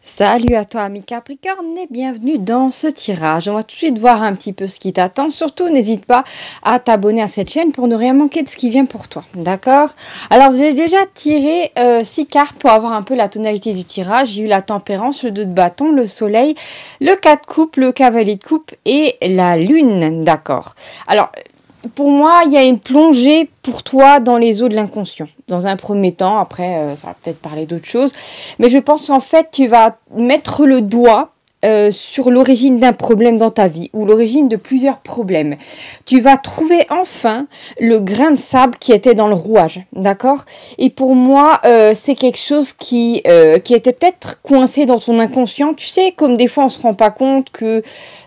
Salut à toi ami Capricorne et bienvenue dans ce tirage. On va tout de suite voir un petit peu ce qui t'attend. Surtout n'hésite pas à t'abonner à cette chaîne pour ne rien manquer de ce qui vient pour toi. D'accord? Alors j'ai déjà tiré 6 cartes pour avoir un peu la tonalité du tirage. J'ai eu la tempérance, le 2 de bâton, le soleil, le 4 de coupe, le cavalier de coupe et la lune. D'accord. Alors pour moi, il y a une plongée pour toi dans les eaux de l'inconscient. Dans un premier temps, après, ça va peut-être parler d'autre chose. Mais je pense qu'en fait, tu vas mettre le doigt sur l'origine d'un problème dans ta vie ou l'origine de plusieurs problèmes. Tu vas trouver enfin le grain de sable qui était dans le rouage, d'accord? Et pour moi, c'est quelque chose qui était peut-être coincé dans ton inconscient. Tu sais, comme des fois on se rend pas compte que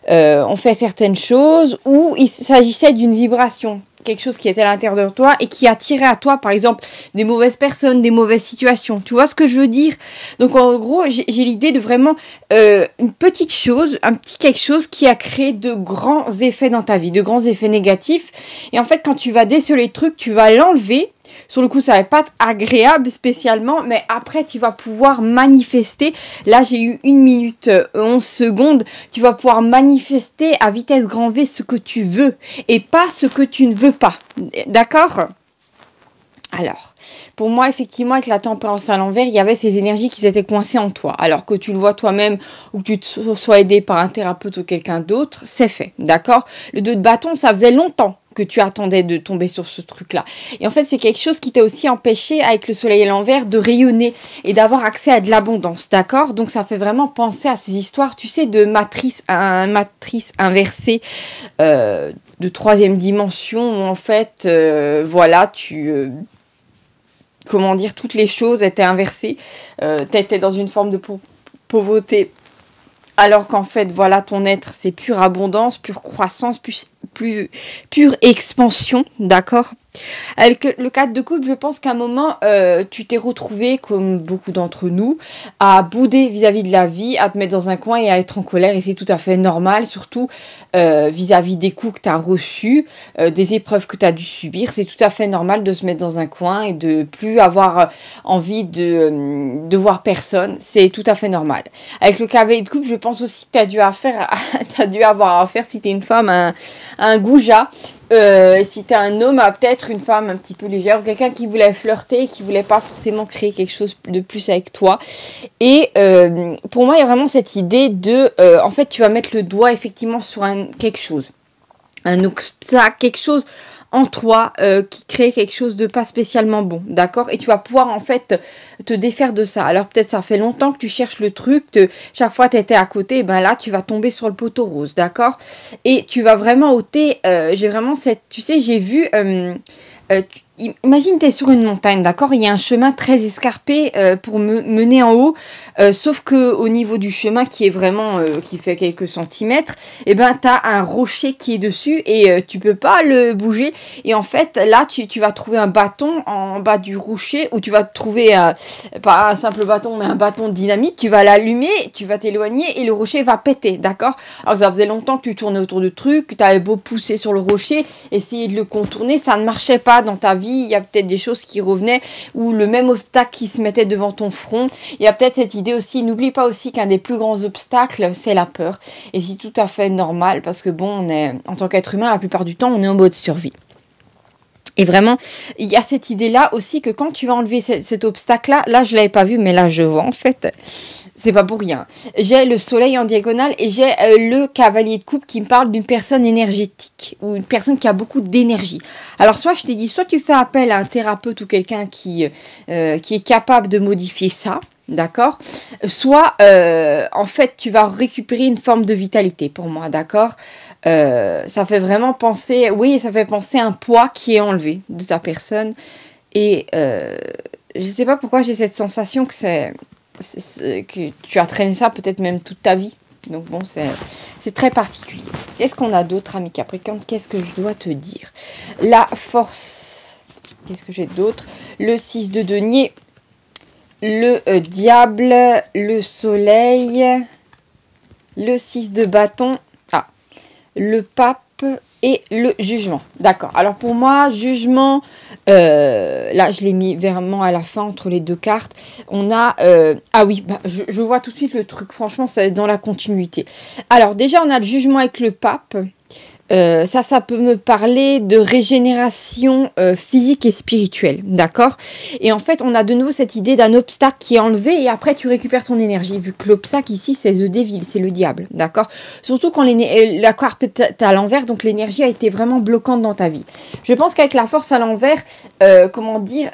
on fait certaines choses ou il s'agissait d'une vibration, quelque chose qui était à l'intérieur de toi et qui attirait à toi, par exemple, des mauvaises personnes, des mauvaises situations. Tu vois ce que je veux dire? Donc, en gros, j'ai l'idée de vraiment une petite chose, un petit quelque chose qui a créé de grands effets dans ta vie, de grands effets négatifs. Et en fait, quand tu vas déceler le truc, tu vas l'enlever. Sur le coup, ça va pas être agréable spécialement, mais après, tu vas pouvoir manifester. Là, j'ai eu 1 minute 11 secondes. Tu vas pouvoir manifester à vitesse grand V ce que tu veux et pas ce que tu ne veux pas. D'accord ? Alors, pour moi, effectivement, avec la tempérance à l'envers, il y avait ces énergies qui s'étaient coincées en toi. Alors que tu le vois toi-même ou que tu te sois aidé par un thérapeute ou quelqu'un d'autre, c'est fait. D'accord ? Le 2 de bâton, ça faisait longtemps que tu attendais de tomber sur ce truc-là. Et en fait, c'est quelque chose qui t'a aussi empêché, avec le soleil à l'envers, de rayonner et d'avoir accès à de l'abondance, d'accord? Donc, ça fait vraiment penser à ces histoires, tu sais, de matrice inversée, de troisième dimension, où en fait, voilà, comment dire, toutes les choses étaient inversées. T'étais dans une forme de pauvreté, alors qu'en fait, voilà, ton être, c'est pure abondance, pure croissance, pure expansion, d'accord? Avec le 4 de coupe, je pense qu'à un moment, tu t'es retrouvé, comme beaucoup d'entre nous, à bouder vis-à-vis de la vie, à te mettre dans un coin et à être en colère. Et c'est tout à fait normal, surtout vis-à-vis des coups que tu as reçus, des épreuves que tu as dû subir. C'est tout à fait normal de se mettre dans un coin et de plus avoir envie de voir personne. C'est tout à fait normal. Avec le cavalier de coupe, je pense aussi que tu as dû avoir affaire, si tu es une femme, à un goujat. Si t'es un homme, à peut-être une femme un petit peu légère, ou quelqu'un qui voulait flirter, qui voulait pas forcément créer quelque chose de plus avec toi. Et pour moi, il y a vraiment cette idée de, en fait, tu vas mettre le doigt effectivement sur quelque chose, un obstacle, quelque chose en toi qui crée quelque chose de pas spécialement bon, d'accord? Et tu vas pouvoir en fait te défaire de ça. Alors peut-être ça fait longtemps que tu cherches le truc, chaque fois tu étais à côté, et ben là tu vas tomber sur le poteau rose, d'accord? Et tu vas vraiment ôter, j'ai vraiment cette, tu sais, j'ai vu, imagine tu es sur une montagne, d'accord? Il y a un chemin très escarpé pour mener en haut, sauf que au niveau du chemin qui est vraiment, qui fait quelques centimètres, et ben tu as un rocher qui est dessus et tu peux pas le bouger. Et en fait, là, tu vas trouver un bâton en bas du rocher où tu vas trouver, pas un simple bâton, mais un bâton de dynamite. Tu vas l'allumer, tu vas t'éloigner et le rocher va péter, d'accord? Alors, ça faisait longtemps que tu tournais autour de trucs, que tu avais beau pousser sur le rocher, essayer de le contourner, ça ne marchait pas dans ta vie. Il y a peut-être des choses qui revenaient ou le même obstacle qui se mettait devant ton front. Il y a peut-être cette idée aussi, n'oublie pas aussi qu'un des plus grands obstacles, c'est la peur. Et c'est tout à fait normal parce que bon, on est, en tant qu'être humain, la plupart du temps, on est en mode survie. Et vraiment, il y a cette idée-là aussi que quand tu vas enlever cet obstacle-là, là je l'avais pas vu, mais là je vois en fait, c'est pas pour rien. J'ai le soleil en diagonale et j'ai le cavalier de coupe qui me parle d'une personne énergétique ou une personne qui a beaucoup d'énergie. Alors soit je t'ai dit, soit tu fais appel à un thérapeute ou quelqu'un qui est capable de modifier ça. D'accord? Soit, en fait, tu vas récupérer une forme de vitalité pour moi, d'accord? Ça fait vraiment penser, oui, ça fait penser à un poids qui est enlevé de ta personne. Et je sais pas pourquoi j'ai cette sensation que que tu as traîné ça peut-être même toute ta vie. Donc bon, c'est très particulier. Qu'est-ce qu'on a d'autre, ami Capricorne? Qu'est-ce que je dois te dire? La force. Qu'est-ce que j'ai d'autre? Le 6 de denier. Le diable, le soleil, le 6 de bâton, le pape et le jugement. D'accord. Alors pour moi, jugement, là je l'ai mis vraiment à la fin entre les deux cartes. On a, ah oui, bah, je vois tout de suite le truc. Franchement, c'est dans la continuité. Alors déjà, on a le jugement avec le pape. Ça peut me parler de régénération physique et spirituelle, d'accord? Et en fait, on a de nouveau cette idée d'un obstacle qui est enlevé et après tu récupères ton énergie, vu que l'obstacle ici, c'est The Devil, c'est le diable, d'accord? Surtout quand la carte est à l'envers, donc l'énergie a été vraiment bloquante dans ta vie. Je pense qu'avec la force à l'envers, comment dire...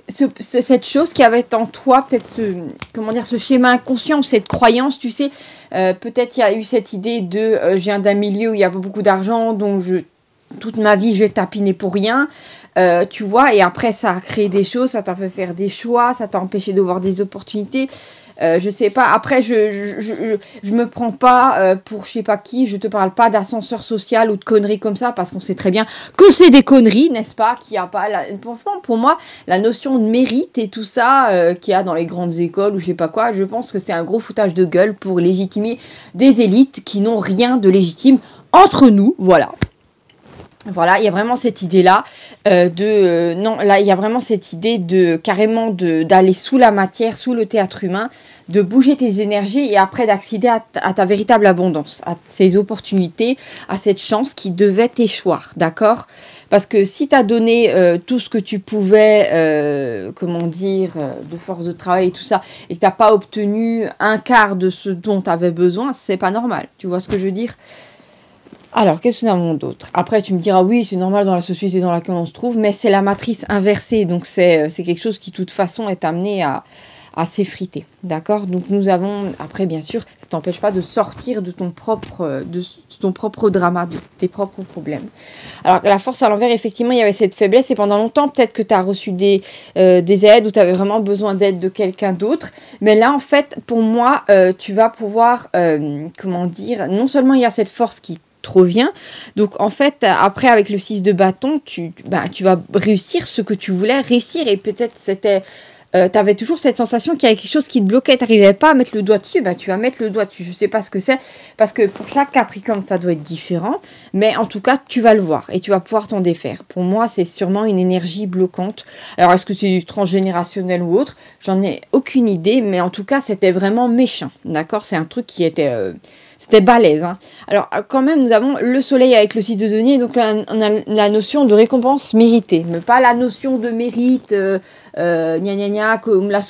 cette chose qui avait en toi, peut-être ce schéma inconscient, cette croyance, tu sais, peut-être il y a eu cette idée de je viens d'un milieu où il y a pas beaucoup d'argent, donc toute ma vie je vais tapiner pour rien, tu vois, et après ça a créé des choses, ça t'a fait faire des choix, ça t'a empêché de voir des opportunités. Je sais pas, après je me prends pas pour je sais pas qui, je te parle pas d'ascenseur social ou de conneries comme ça parce qu'on sait très bien que c'est des conneries, n'est-ce pas, qu'il y a pas pour moi la notion de mérite et tout ça qu'il y a dans les grandes écoles ou je sais pas quoi, je pense que c'est un gros foutage de gueule pour légitimer des élites qui n'ont rien de légitime entre nous, voilà. Voilà, il y a vraiment cette idée-là non, là, il y a vraiment cette idée de carrément d'aller sous la matière, sous le théâtre humain, de bouger tes énergies et après d'accéder à ta véritable abondance, à ces opportunités, à cette chance qui devait t'échoir, d'accord? Parce que si tu as donné tout ce que tu pouvais, comment dire, de force de travail et tout ça, et que tu n'as pas obtenu un quart de ce dont tu avais besoin, c'est pas normal. Tu vois ce que je veux dire? Alors, qu'est-ce que nous avons d'autre? Après, tu me diras, oui, c'est normal dans la société dans laquelle on se trouve, mais c'est la matrice inversée, donc c'est quelque chose qui, de toute façon, est amené à s'effriter, d'accord? Donc, nous avons, après, bien sûr, ça t'empêche pas de sortir de ton propre drama, de tes propres problèmes. Alors, la force à l'envers, effectivement, il y avait cette faiblesse, et pendant longtemps, peut-être que tu as reçu des aides, ou tu avais vraiment besoin d'aide de quelqu'un d'autre, mais là, en fait, pour moi, tu vas pouvoir, comment dire, non seulement il y a cette force qui trop bien. Donc, en fait, après, avec le 6 de bâton, tu vas réussir ce que tu voulais réussir. Et peut-être tu avais toujours cette sensation qu'il y avait quelque chose qui te bloquait, tu n'arrivais pas à mettre le doigt dessus, tu vas mettre le doigt dessus. Je ne sais pas ce que c'est, parce que pour chaque Capricorne, ça doit être différent. Mais en tout cas, tu vas le voir et tu vas pouvoir t'en défaire. Pour moi, c'est sûrement une énergie bloquante. Alors, est-ce que c'est du transgénérationnel ou autre? J'en ai aucune idée, mais en tout cas, c'était vraiment méchant. D'accord? C'est un truc qui était... C'était balèze. Hein. Alors, quand même, nous avons le soleil avec le 6 de denier. Donc, là, on a la notion de récompense méritée. Mais pas la notion de mérite, comme la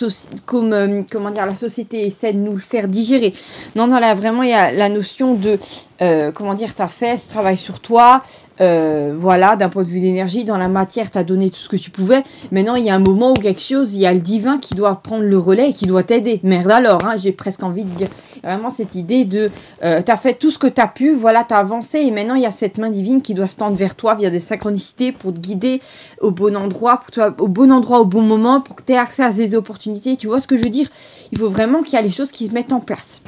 société essaie de nous le faire digérer. Non, là, vraiment, il y a la notion de, t'as fait ce travail sur toi. Voilà, d'un point de vue d'énergie. Dans la matière, t'as donné tout ce que tu pouvais. Maintenant, il y a un moment où quelque chose, il y a le divin qui doit prendre le relais et qui doit t'aider. Merde alors, hein, j'ai presque envie de dire. Vraiment cette idée de t'as fait tout ce que t'as pu, voilà, t'as avancé et maintenant il y a cette main divine qui doit se tendre vers toi via des synchronicités pour te guider au bon endroit, au bon moment, pour que tu aies accès à ces opportunités. Tu vois ce que je veux dire? Il faut vraiment qu'il y a les choses qui se mettent en place.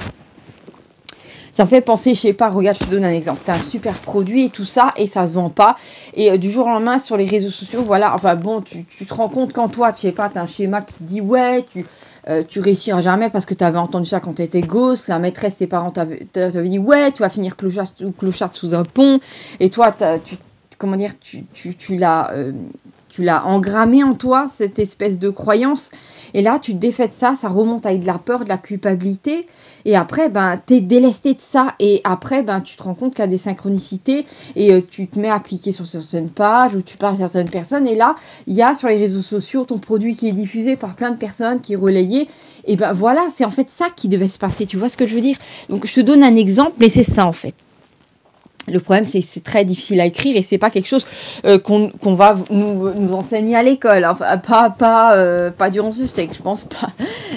Ça me fait penser, je sais pas, regarde, je te donne un exemple. Tu as un super produit et tout ça, et ça se vend pas. Et du jour au lendemain, sur les réseaux sociaux, voilà, enfin bon, tu te rends compte qu'en toi, tu sais pas, tu as un schéma qui te dit, ouais, tu réussiras jamais parce que tu avais entendu ça quand tu étais gosse. La maîtresse, tes parents t'avaient dit, ouais, tu vas finir clochard sous un pont. Et toi, tu l'as engrammé en toi, cette espèce de croyance. Et là, tu te défais de ça, ça remonte avec de la peur, de la culpabilité. Et après, t'es délesté de ça. Et après, tu te rends compte qu'il y a des synchronicités. Et tu te mets à cliquer sur certaines pages où tu parles à certaines personnes. Et là, il y a sur les réseaux sociaux ton produit qui est diffusé par plein de personnes, qui est relayé. Et voilà, c'est en fait ça qui devait se passer. Tu vois ce que je veux dire? Donc, je te donne un exemple, mais c'est ça en fait. Le problème, c'est que c'est très difficile à écrire et c'est pas quelque chose qu'on va nous enseigner à l'école. Enfin, pas durant ce siècle, je pense pas.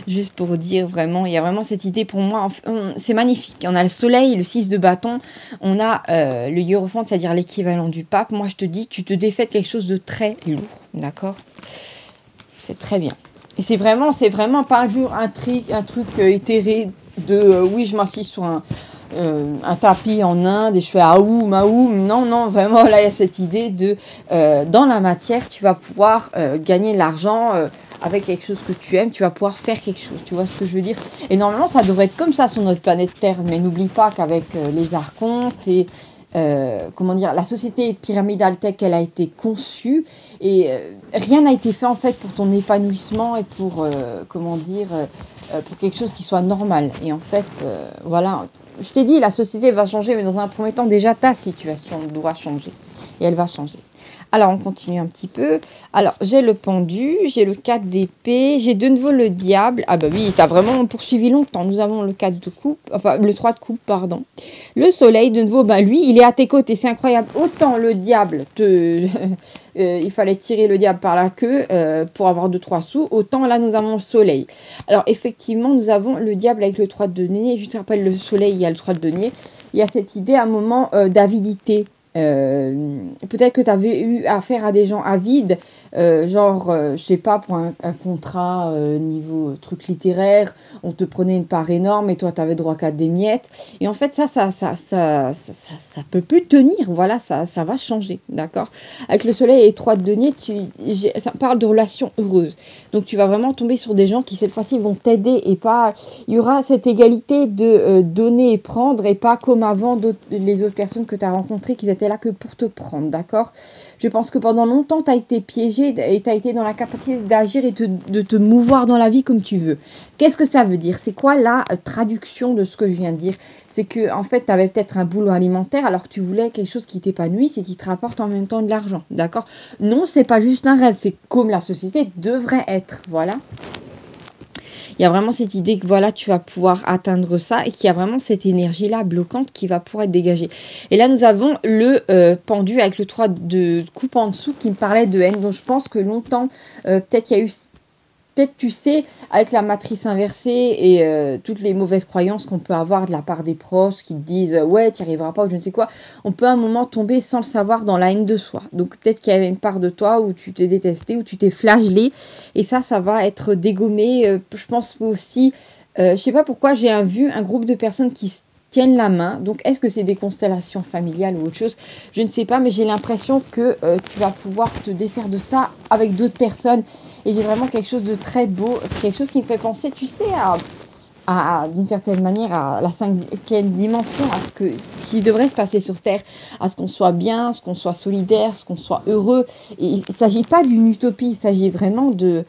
Juste pour dire vraiment, il y a vraiment cette idée pour moi. C'est magnifique. On a le soleil, le 6 de bâton. On a le hiérophant, c'est-à-dire l'équivalent du pape. Moi, je te dis, tu te défais de quelque chose de très lourd. D'accord? C'est très bien. Et c'est vraiment pas un truc éthéré de oui, je m'assis sur un tapis en Inde et je fais aoum. Non, vraiment, là, il y a cette idée de dans la matière, tu vas pouvoir gagner de l'argent avec quelque chose que tu aimes, tu vas pouvoir faire quelque chose. Tu vois ce que je veux dire? Et normalement, ça devrait être comme ça sur notre planète Terre, mais n'oublie pas qu'avec les archontes et comment dire, la société pyramidale telle qu'elle a été conçue et rien n'a été fait en fait pour ton épanouissement et pour, comment dire, pour quelque chose qui soit normal. Et en fait, voilà, je t'ai dit, la société va changer, mais dans un premier temps, déjà ta situation doit changer et elle va changer. Alors, on continue un petit peu. Alors, j'ai le pendu, j'ai le 4 d'épée, j'ai de nouveau le diable. Ah bah oui, t'as vraiment poursuivi longtemps. Nous avons le 4 de coupe, enfin, le 3 de coupe, pardon. Le soleil, de nouveau, bah lui, il est à tes côtés, c'est incroyable. Autant le diable, il fallait tirer le diable par la queue pour avoir 2-3 sous, autant là, nous avons le soleil. Alors, effectivement, nous avons le diable avec le 3 de denier. Je te rappelle, le soleil, il y a le 3 de denier. Il y a cette idée, à un moment, d'avidité. Peut-être que tu avais eu affaire à des gens avides, je sais pas, pour un contrat niveau truc littéraire, on te prenait une part énorme et toi tu avais droit qu'à des miettes. Et en fait, ça peut plus tenir, voilà, ça va changer, d'accord? Avec le soleil et 3 de denier, ça parle de relations heureuses. Donc tu vas vraiment tomber sur des gens qui cette fois-ci vont t'aider et pas. Il y aura cette égalité de donner et prendre et pas comme avant les autres personnes que tu as rencontrées qui étaient là que pour te prendre, d'accord? Je pense que pendant longtemps, tu as été piégé et tu as été dans la capacité d'agir et de te mouvoir dans la vie comme tu veux. Qu'est-ce que ça veut dire? C'est quoi la traduction de ce que je viens de dire? C'est que en fait, tu avais peut-être un boulot alimentaire alors que tu voulais quelque chose qui t'épanouisse et qui te rapporte en même temps de l'argent, d'accord? Non, c'est pas juste un rêve, c'est comme la société devrait être, voilà. Il y a vraiment cette idée que voilà, tu vas pouvoir atteindre ça et qu'il y a vraiment cette énergie-là bloquante qui va pouvoir être dégagée. Et là, nous avons le pendu avec le 3 de coupe en dessous qui me parlait de haine. Donc, je pense que longtemps, peut-être il y a eu... Peut-être, tu sais, avec la matrice inversée et toutes les mauvaises croyances qu'on peut avoir de la part des proches qui te disent ouais, tu n'y arriveras pas ou je ne sais quoi, on peut à un moment tomber sans le savoir dans la haine de soi. Donc peut-être qu'il y avait une part de toi où tu t'es détesté, où tu t'es flagellé et ça va être dégommé. Je pense aussi, je ne sais pas pourquoi, j'ai vu un groupe de personnes qui tiennent la main. Donc, est-ce que c'est des constellations familiales ou autre chose? Je ne sais pas, mais j'ai l'impression que tu vas pouvoir te défaire de ça avec d'autres personnes. Et j'ai vraiment quelque chose de très beau, quelque chose qui me fait penser, tu sais, d'une certaine manière, à la cinquième dimension, à ce qui devrait se passer sur Terre, à ce qu'on soit bien, ce qu'on soit solidaire, ce qu'on soit heureux. Et il ne s'agit pas d'une utopie, il s'agit vraiment de...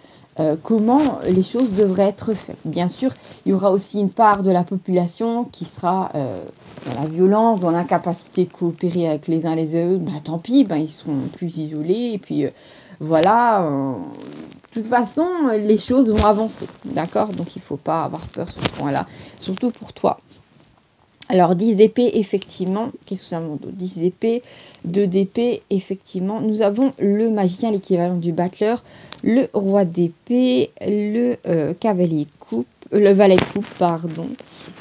comment les choses devraient être faites. Bien sûr, il y aura aussi une part de la population qui sera dans la violence, dans l'incapacité de coopérer avec les uns les autres. Ben, tant pis, ben, ils seront plus isolés. Et puis, voilà, de toute façon, les choses vont avancer. D'accord? Donc, il ne faut pas avoir peur sur ce point-là, surtout pour toi. Alors, 10 d'épée, effectivement. Qu'est-ce que nous avons d'autre? 10 d'épée, 2 d'épée, effectivement. Nous avons le magicien, l'équivalent du battleur, le roi d'épée, le cavalier de coupe, le valet de coupe, pardon,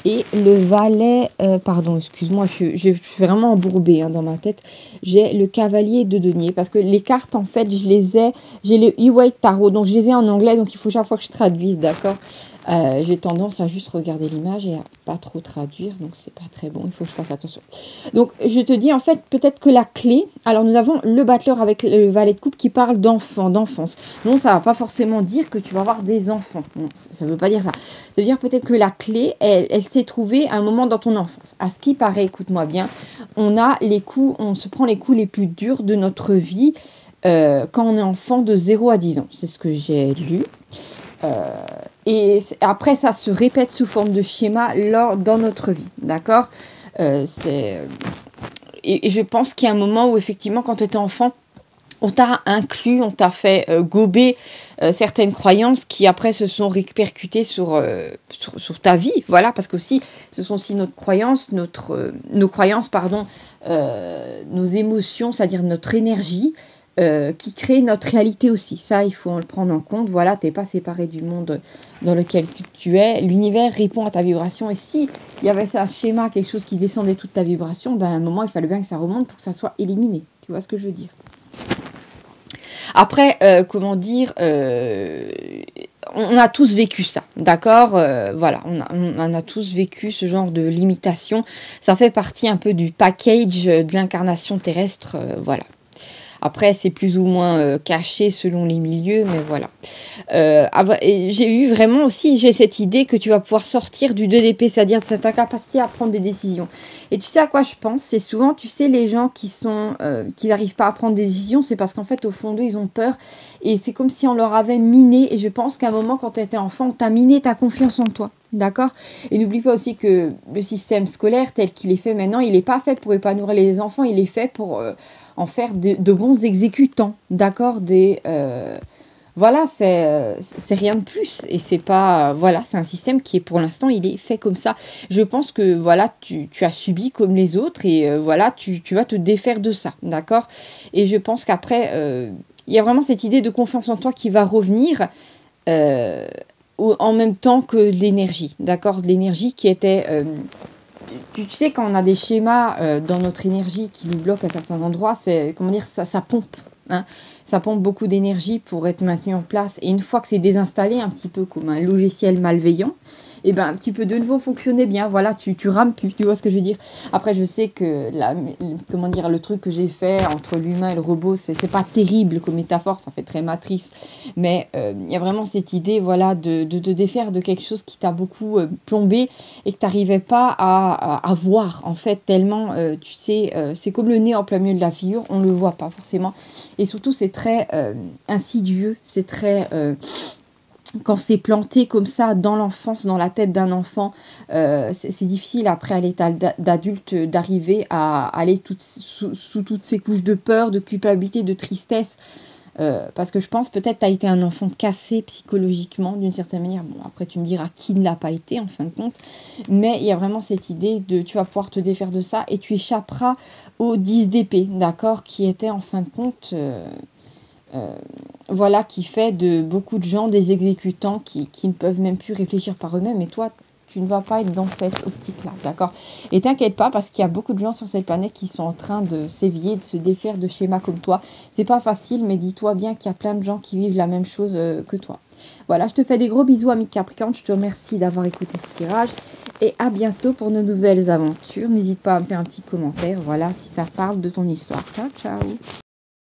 et le valet, pardon, excuse-moi, je suis vraiment embourbée dans ma tête. J'ai le cavalier de denier, parce que les cartes, en fait, j'ai le e-white tarot, donc je les ai en anglais, donc il faut chaque fois que je traduise, d'accord? J'ai tendance à juste regarder l'image et à pas trop traduire, donc c'est pas très bon, il faut que je fasse attention. Donc je te dis en fait peut-être que la clé, alors nous avons le battleur avec le valet de coupe qui parle d'enfance. Non, ça va pas forcément dire que tu vas avoir des enfants, non, ça veut pas dire ça. Ça veut dire peut-être que la clé, elle s'est trouvée à un moment dans ton enfance. À ce qui paraît, écoute-moi bien, on se prend les coups les plus durs de notre vie quand on est enfant de 0 à 10 ans. C'est ce que j'ai lu. Et après, ça se répète sous forme de schéma dans notre vie, d'accord? Et je pense qu'il y a un moment où, effectivement, quand tu étais enfant, on t'a inclus, on t'a fait gober certaines croyances qui, après, se sont répercutées sur ta vie, voilà, parce qu'aussi, ce sont aussi nos croyances, nos émotions, c'est-à-dire notre énergie, qui crée notre réalité aussi. Ça, il faut le prendre en compte. Voilà, tu n'es pas séparé du monde dans lequel tu es. L'univers répond à ta vibration. Et si il y avait un schéma, quelque chose qui descendait toute ta vibration, ben, à un moment, il fallait bien que ça remonte pour que ça soit éliminé. Tu vois ce que je veux dire? Après, comment dire... on a tous vécu ça, d'accord? Voilà, on a tous vécu ce genre de limitation. Ça fait partie un peu du package de l'incarnation terrestre, voilà. Après, c'est plus ou moins caché selon les milieux, mais voilà. Et j'ai eu vraiment aussi, j'ai cette idée que tu vas pouvoir sortir du 2 d'épée, c'est-à-dire de cette incapacité à prendre des décisions. Et tu sais à quoi je pense? C'est souvent, tu sais, les gens qui n'arrivent pas à prendre des décisions, c'est parce qu'en fait, au fond d'eux, ils ont peur. Et c'est comme si on leur avait miné. Et je pense qu'à un moment, quand tu étais enfant, on t'a miné ta confiance en toi. D'accord? Et n'oublie pas aussi que le système scolaire tel qu'il est fait maintenant, il n'est pas fait pour épanouir les enfants, il est fait pour en faire de bons exécutants. D'accord? Voilà, c'est rien de plus. Et c'est pas. Voilà, c'est un système qui est pour l'instant, il est fait comme ça. Je pense que voilà, tu as subi comme les autres et voilà, tu vas te défaire de ça. D'accord? Et je pense qu'après, il y a vraiment cette idée de confiance en toi qui va revenir. En même temps que de l'énergie, d'accord? De l'énergie qui était... tu sais, quand on a des schémas dans notre énergie qui nous bloquent à certains endroits, c'est, comment dire, ça pompe. Hein, ça pompe beaucoup d'énergie pour être maintenu en place. Et une fois que c'est désinstallé, un petit peu comme un logiciel malveillant, et ben, tu peux de nouveau fonctionner bien. Voilà, tu rames plus. Tu vois ce que je veux dire? Après, je sais que comment dire, le truc que j'ai fait entre l'humain et le robot, c'est pas terrible comme métaphore, ça fait très matrice. Mais il y a vraiment cette idée, voilà, de te défaire de quelque chose qui t'a beaucoup plombé et que tu n'arrivais pas à voir, en fait, tellement, tu sais, c'est comme le nez en plein milieu de la figure, on ne le voit pas forcément. Et surtout, c'est très insidieux, c'est très... quand c'est planté comme ça dans l'enfance, dans la tête d'un enfant, c'est difficile après à l'état d'adulte d'arriver à aller sous toutes ces couches de peur, de culpabilité, de tristesse. Parce que je pense peut-être tu as été un enfant cassé psychologiquement d'une certaine manière. Bon, après tu me diras qui ne l'a pas été en fin de compte. Mais il y a vraiment cette idée de tu vas pouvoir te défaire de ça et tu échapperas au 10 d'épée, d'accord, qui était en fin de compte... voilà, qui fait de beaucoup de gens des exécutants qui ne peuvent même plus réfléchir par eux-mêmes. Et toi, tu ne vas pas être dans cette optique-là, d'accord? Et t'inquiète pas, parce qu'il y a beaucoup de gens sur cette planète qui sont en train de s'éveiller, de se défaire de schémas comme toi. C'est pas facile, mais dis-toi bien qu'il y a plein de gens qui vivent la même chose que toi. Voilà, je te fais des gros bisous, ami Capricorne. Je te remercie d'avoir écouté ce tirage. Et à bientôt pour de nouvelles aventures. N'hésite pas à me faire un petit commentaire, voilà, si ça parle de ton histoire. Ciao, ciao!